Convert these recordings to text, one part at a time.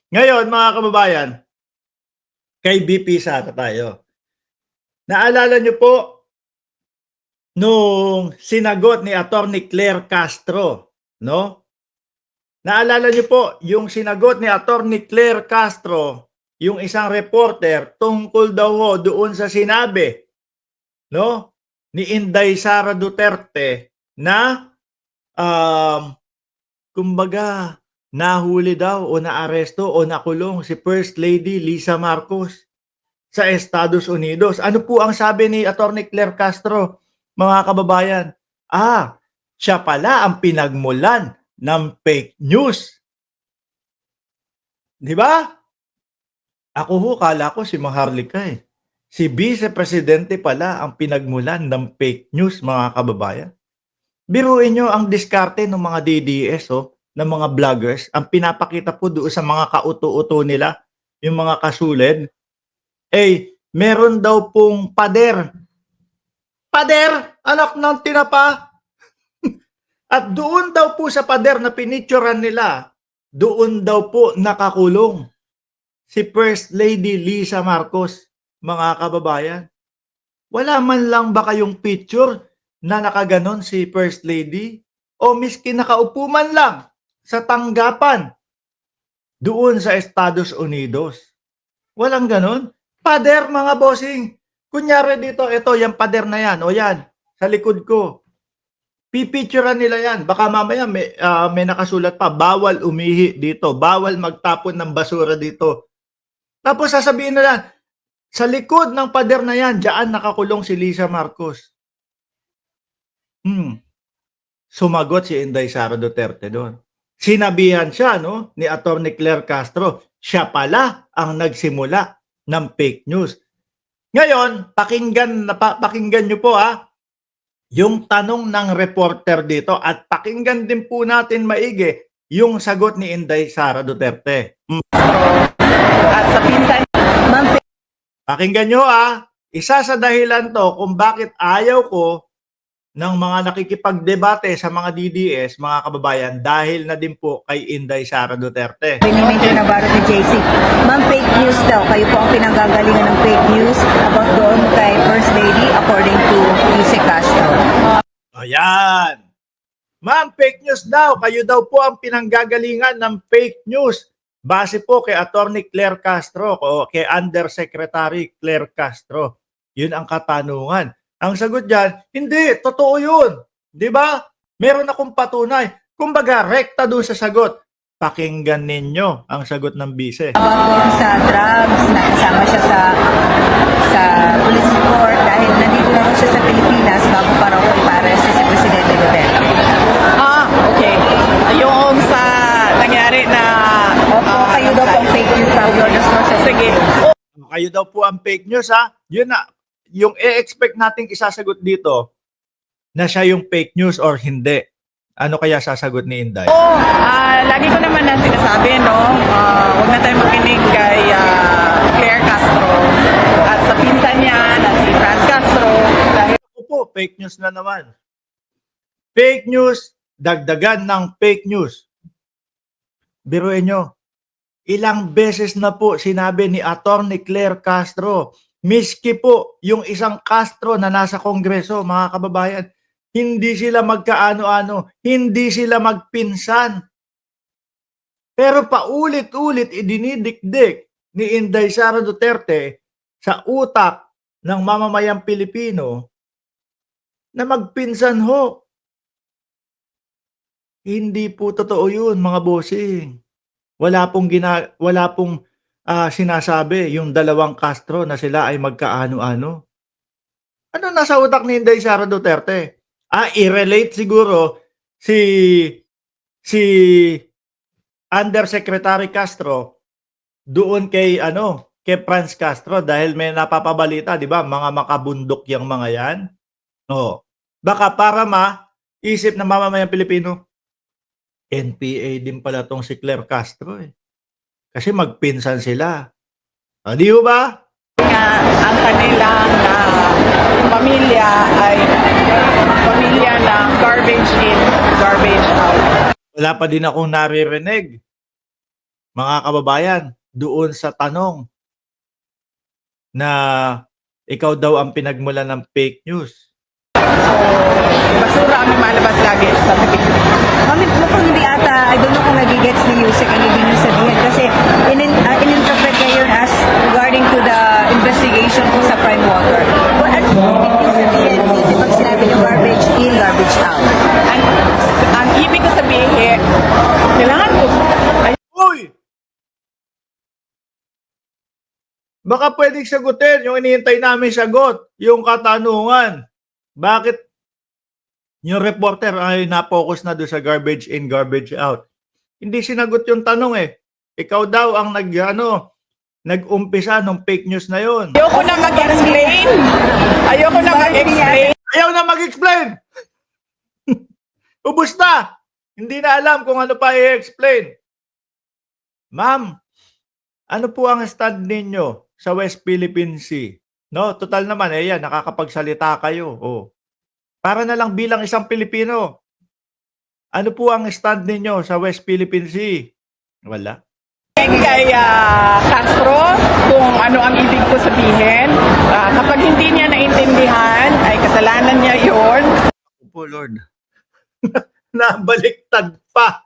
Ngayon mga kababayan, kay BP Sara tayo. Naalala niyo po nung sinagot ni Attorney Claire Castro, no? Naalala niyo po yung sinagot ni Attorney Claire Castro, yung isang reporter tungkol daw ho doon sa sinabi, no, ni Inday Sara Duterte na kumbaga nahuli daw o naaresto o nakulong si First Lady Lisa Marcos sa Estados Unidos. Ano po ang sabi ni Attorney Claire Castro, mga kababayan? Siya pala ang pinagmulan ng fake news. Di ba? Ako ho, kala ko si Maharlika eh. Si Vice Presidente pala ang pinagmulan ng fake news, mga kababayan. Biruin nyo ang diskarte ng mga DDS, ng mga vloggers. Ang pinapakita po doon sa mga kauto-uto nila, yung mga kasuled, meron daw pong pader. Pader! Anak ng tinapa! At doon daw po sa pader na pinicturan nila, doon daw po nakakulong si First Lady Lisa Marcos, mga kababayan. Wala man lang ba kayong picture na nakaganon si First Lady? O miski nakaupo man lang sa tanggapan doon sa Estados Unidos? Walang ganon? Pader, mga bossing. Kunyari dito, ito, yung pader na yan, o yan, sa likod ko. Pipicturean nila yan. Baka mamaya may nakasulat pa, bawal umihi dito, bawal magtapon ng basura dito. Tapos sasabihin nila, sa likod ng pader na yan, diyan nakakulong si Lisa Marcos. Sumagot si Inday Sara Duterte doon. Sinabihan siya, no, ni Attorney Claire Castro, siya pala ang nagsimula ng fake news. Ngayon, pakinggan nyo po yung tanong ng reporter dito at pakinggan din po natin maigi yung sagot ni Inday Sara Duterte. At sa pinsan, Pakinggan nyo isa sa dahilan to kung bakit ayaw ko ng mga nakikipagdebate sa mga DDS, mga kababayan, dahil na din po kay Inday Sara Duterte. Benimento Navarro ni JC. Ma'am, fake news daw. Kayo po ang pinanggagalingan ng fake news about doon kay First Lady according to Lisa Castro. Ayan. Ma'am, fake news daw. Kayo daw po ang pinanggagalingan ng fake news. Base po kay Attorney Claire Castro o kay Undersecretary Claire Castro. Yun ang katanungan. Ang sagot dyan, hindi, totoo yun. Di ba? Meron akong patunay. Kumbaga, rekta doon sa sagot. Pakinggan ninyo ang sagot ng bise. About sa drugs, na kasama siya sa police report dahil nandito na rin siya sa Pilipinas bago pa raw ipares si Presidente Duterte. Okay. Yung sa nangyari na Kayo daw po ang fake news sa sige. Kayo daw po ang fake news Yun na, yung i-expect nating isasagot dito na siya yung fake news or hindi. Ano kaya sasagot ni Inday? Lagi ko naman na sinasabi, no? Huwag na tayo makinig kay Claire Castro at sa pinsan niya na si Franz Castro. Dahil Ako po, fake news na naman. Fake news, dagdagan ng fake news. Biruin nyo, ilang beses na po sinabi ni Attorney Claire Castro, miski po yung isang Castro na nasa Kongreso, mga kababayan, hindi sila magkaano-ano, hindi sila magpinsan. Pero paulit-ulit idinidikdik ni Inday Sara Duterte sa utak ng mamamayang Pilipino na magpinsan ho. Hindi po totoo yun, mga bossing. Wala pong sinasabi yung dalawang Castro na sila ay magkaano-ano. Ano nasa utak ni Inday Sara Duterte? I-relate siguro si Undersecretary Castro doon kay Franz Castro dahil may napapabalita, 'di ba? Mga makabundok yang mga 'yan. Baka para isip ng mamamayang Pilipino, NPA din pala tong si Claire Castro eh. Kasi magpinsan sila. Di ba? nga ang kanilang pamilya ay pamilya na garbage in, garbage out. Wala pa din akong naririnig mga kababayan, doon sa tanong na ikaw daw ang pinagmulan ng fake news. So, basura ang lumalabas lagi sa bibig. Mami, mukhang hindi ata, I don't know kung nagigets ni Yusek ang ibig niyo sabihin kasi in-interpret niya yun as regarding to the investigation po sa Prime Water. What ano ibig niyo sabihin pag sinabi niyo garbage in, garbage out? Ang ibig ko sabihin, kailangan ko, Uy! Baka pwedeng sagutin yung inihintay namin sagot, yung katanungan. Bakit yung reporter ay na-focus na doon sa garbage in, garbage out? Hindi sinagot yung tanong eh. Ikaw daw ang nag-umpisa ng fake news na yon. ayoko na mag-explain. Ayoko na mag-explain. Ayaw na mag-explain! Ubus na! Hindi na alam kung ano pa i-explain. Ma'am, ano po ang stand ninyo sa West Philippine Sea? No, total naman, yan, nakakapagsalita kayo. Oh. Para na lang bilang isang Pilipino. Ano po ang stand ninyo sa West Philippine Sea? Wala. Kay Castro kung ano ang ibig ko sabihin. Kapag hindi niya naintindihan, ay kasalanan niya yon. Po, Lord. Nabaliktad pa.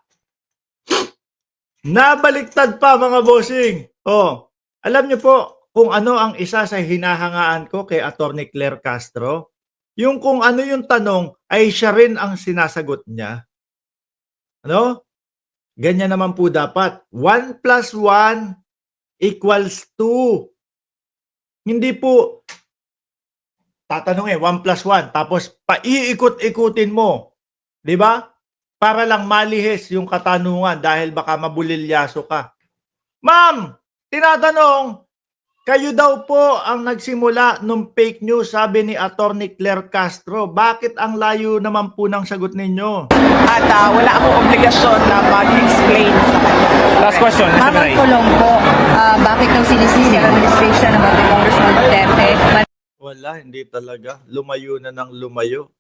Nabaliktad pa, mga bossing. Oh, alam niyo po kung ano ang isa sa hinahangaan ko kay Attorney Claire Castro? Yung kung ano yung tanong ay siya rin ang sinasagot niya. Ano? Ganyan naman po dapat. 1 + 1 = 2. Hindi po tatanungin 1 + 1 tapos paiikot-ikutin mo. 'Di ba? Para lang malihis yung katanungan dahil baka mabulilyaso ka. Ma'am, tinatanong, kayo daw po ang nagsimula nung fake news, sabi ni Attorney Claire Castro. Bakit ang layo naman po ng sagot ninyo? At wala akong obligasyon na mag-explain sa kanya. Last question, Mr. Ma'am, Manay. kulong po, bakit daw sinisisi ang administration ng mga Congressman Duterte? Wala, hindi talaga. Lumayo na ng lumayo.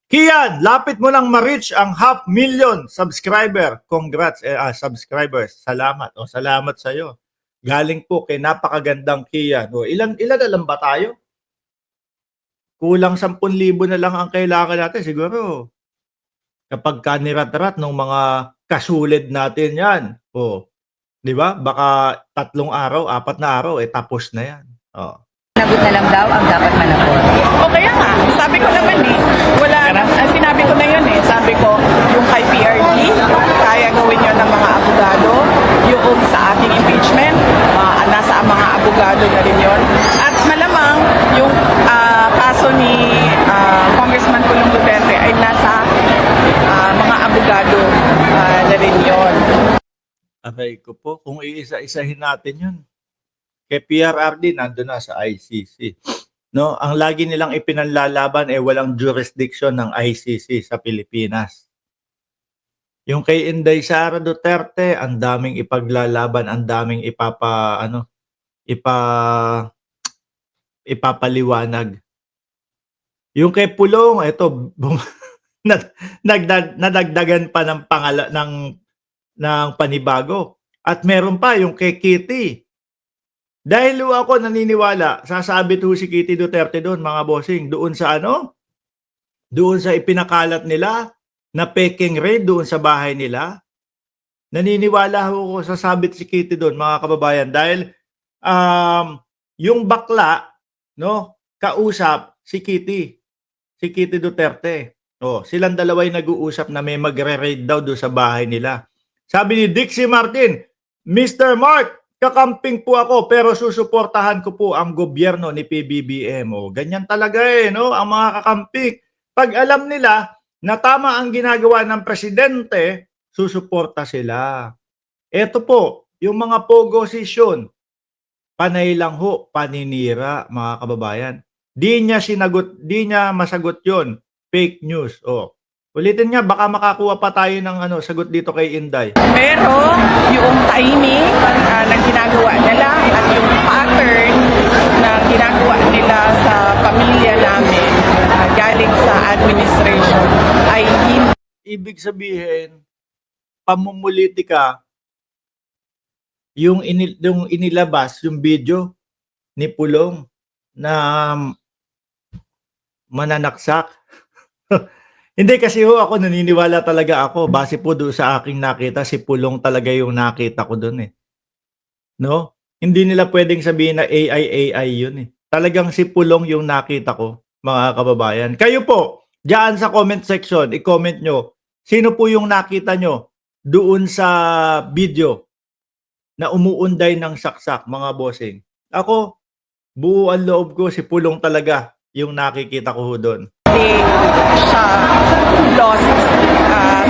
Kian, lapit mo lang ma-reach ang 500,000 subscriber. Congrats, subscribers. Salamat. O, salamat sa'yo. Galing po kay napakagandang Kian. O, ilan na lang ba tayo? Kulang 10,000 na lang ang kailangan natin. Siguro, kapag kanirat-rat ng mga kasulid natin yan. O, di ba? Baka 3 araw, 4 na araw, tapos na yan. O. Nagot na lang daw ang dapat managot. O kaya nga, sabi ko naman sinabi ko na yun sabi ko, yung kay PRD, kaya gawin yun ng mga abogado, yung sa ating impeachment, nasa mga abogado na rin yun. At malamang, yung kaso ni Congressman Pulong Duterte ay nasa mga abogado na rin yun. Aray ko po, kung iisa-isahin natin yun. Kay PRRD, nandun na sa ICC. No, ang lagi nilang ipinanlalaban walang jurisdiction ng ICC sa Pilipinas. Yung kay Inday Sara Duterte, ang daming ipaglalaban, ang daming ipapaliwanag. Yung kay Pulong, ito nadagdagan pa ng ng panibago. At meron pa yung kay Kitty. Dahil ako naniniwala, sasabit si Kitty Duterte doon, mga bossing, doon sa doon sa ipinakalat nila na peking raid doon sa bahay nila. Naniniwala ako sasabit si Kitty doon, mga kababayan, dahil yung bakla, no, kausap si Kitty Duterte. Oh, silang dalaway nag-uusap na may magre-raid daw doon sa bahay nila. Sabi ni Dixie Martin, Mr. Mark, kakamping po ako pero susuportahan ko po ang gobyerno ni PBBM. O, ganyan talaga no? Ang mga kakamping. Pag alam nila na tama ang ginagawa ng presidente, susuporta sila. Ito po, yung mga posisyon, panay lang ho, paninira, mga kababayan. Di niya masagot yon, fake news. O, ulitin nga, baka makakuha pa tayo ng sagot dito kay Inday. Pero yung timing na ginagawa nila at yung pattern na ginagawa nila sa pamilya namin galing sa administration ay hindi. Ibig sabihin, pamumulitika yung inilabas, yung video ni Pulong na mananaksak. Hindi kasi ako naniniwala talaga ako base po doon sa aking nakita, si Pulong talaga yung nakita ko doon eh. No? Hindi nila pwedeng sabihin na AI yun eh. Talagang si Pulong yung nakita ko, mga kababayan. Kayo po, diyan sa comment section, i-comment nyo, sino po yung nakita nyo doon sa video na umuunday ng saksak, mga bossing. Ako, buo ang loob ko, si Pulong talaga yung nakikita ko doon. Hindi siya lost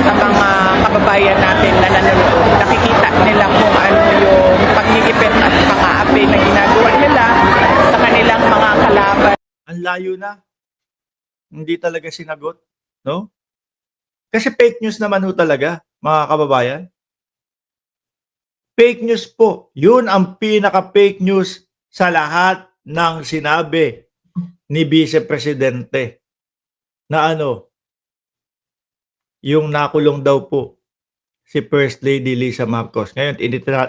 sa mga kababayan natin na nanonood. Nakikita nila kung ano yung pag-iipit at pang-aapi na ginagawa nila sa kanilang mga kalaban. Ang layo na. Hindi talaga sinagot, no? Kasi fake news naman ho talaga, mga kababayan. Fake news po. Yun ang pinaka-fake news sa lahat ng sinabi ni Vice Presidente na yung nakulong daw po si First Lady Lisa Marcos. Ngayon,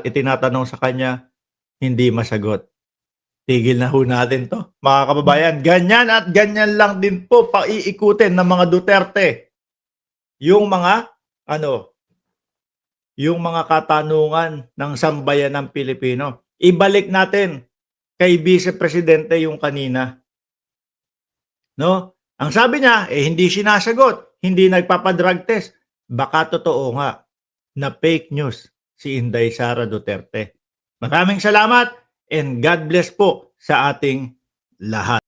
itinatanong sa kanya, hindi masagot. Tigil na ho natin to, mga kababayan. Ganyan at ganyan lang din po paiikutin ng mga Duterte. Yung mga, yung mga katanungan ng sambayan ng Pilipino. Ibalik natin kay Vice Presidente yung kanina. No? Ang sabi niya, hindi sinasagot, hindi nagpapadrug test. Baka totoo nga na fake news si Inday Sara Duterte. Maraming salamat and God bless po sa ating lahat.